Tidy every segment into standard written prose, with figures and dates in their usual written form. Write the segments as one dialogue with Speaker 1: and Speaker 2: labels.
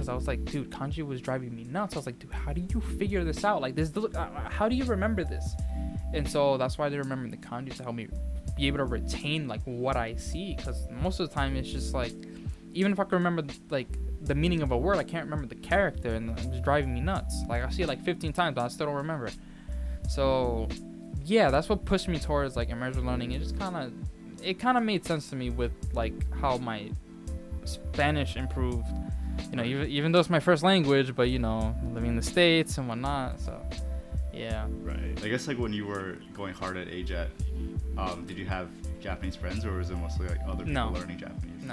Speaker 1: I was like, dude, kanji was driving me nuts. I was like, dude, how do you figure this out? Like this, how do you remember this? And so that's why I did remember the kanji to help me be able to retain like what I see, because most of the time it's just like, even if I can remember like the meaning of a word, I can't remember the character, and it's just driving me nuts. Like I see it like 15 times, but I still don't remember it. So yeah, that's what pushed me towards like immersive learning. It just kind of made sense to me with like how my Spanish improved. You know, even though it's my first language, but you know, living in the States and whatnot. So yeah.
Speaker 2: Right. I guess like when you were going hard at AJET, did you have Japanese friends, or was it mostly like other people learning Japanese?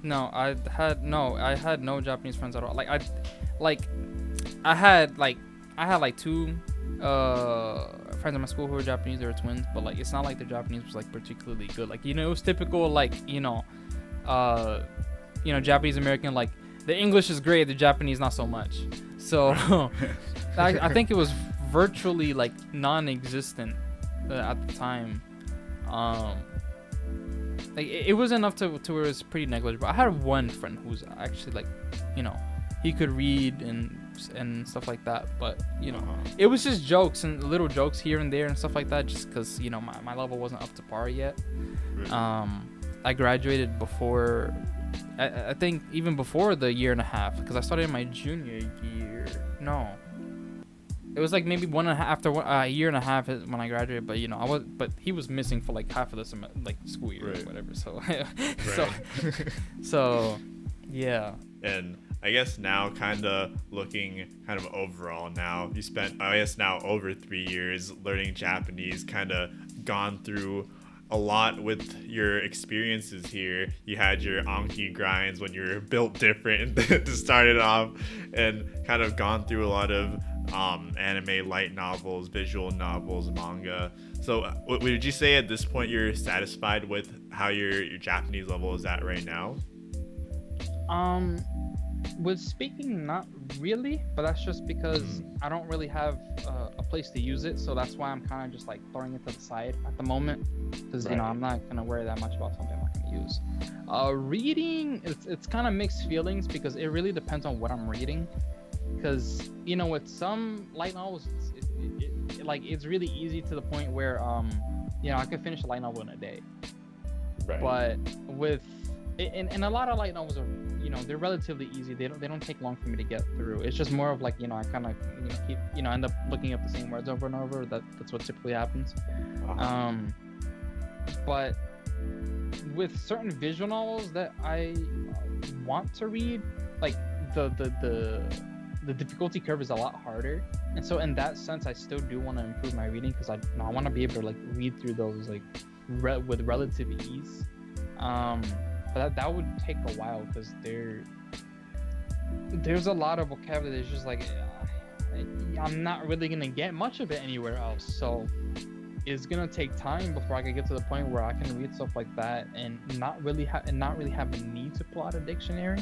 Speaker 1: No, I had no Japanese friends at all. I had like two friends in my school who were Japanese. They were twins, but like it's not like the Japanese was like particularly good. Like, you know, it was typical like, Japanese American, like the English is great, the Japanese not so much. So I think it was virtually like non-existent at the time. Like it was enough to where it was pretty negligible. I had one friend who's actually like, you know, he could read and stuff like that, but you know, it was just jokes and little jokes here and there and stuff like that, just because, you know, my level wasn't up to par yet. I graduated before, I think even before the year and a half, because I started in my junior year. No, it was like maybe a year and a half when I graduated. But you know, but he was missing for like half of the like school year or whatever. So so yeah.
Speaker 3: And I guess now, kind of looking kind of overall, now you spent, I guess now over 3 years learning Japanese, kind of gone through a lot with your experiences here. You had your Anki grinds when you were built different to start it off, and kind of gone through a lot of anime, light novels, visual novels, manga. So would you say at this point you're satisfied with how your Japanese level is at right now?
Speaker 1: With speaking, not really, but that's just because I don't really have a place to use it, so that's why I'm kind of just like throwing it to the side at the moment, because you know, I'm not gonna worry that much about something I'm not gonna use. Reading, it's kind of mixed feelings, because it really depends on what I'm reading, because you know, with some light novels, it's really easy to the point where you know, I could finish a light novel in a day. But with and a lot of light novels are, you know, they're relatively easy. They don't take long for me to get through. It's just more of like, you know, I kind of, you know, keep, you know, end up looking up the same words over and over. That's what typically happens. But with certain visual novels that I want to read, like the difficulty curve is a lot harder, and so in that sense, I still do want to improve my reading, because I want to be able to like read through those like with relative ease. But that would take a while, because there's a lot of vocabulary that's just like I'm not really gonna get much of it anywhere else. So it's gonna take time before I can get to the point where I can read stuff like that and not really have a need to pull out a dictionary.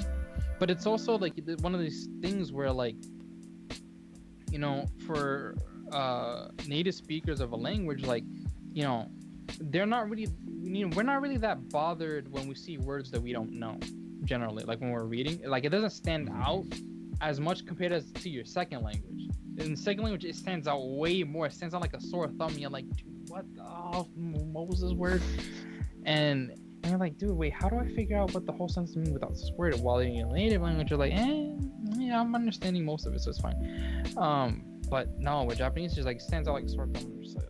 Speaker 1: But it's also like one of these things where, like, you know, for native speakers of a language, like, you know, they're not really, you know, we're not really that bothered when we see words that we don't know, generally. Like when we're reading, like it doesn't stand out as much compared to your second language. In the second language, it stands out way more. It stands out like a sore thumb. You're like, dude, what was this word? And you're like, dude, wait, how do I figure out what the whole sentence means without this word? While in your native language, you're like, yeah, I'm understanding most of it, so it's fine. But no, with Japanese, it's just like stands out like a sore thumb. Just like,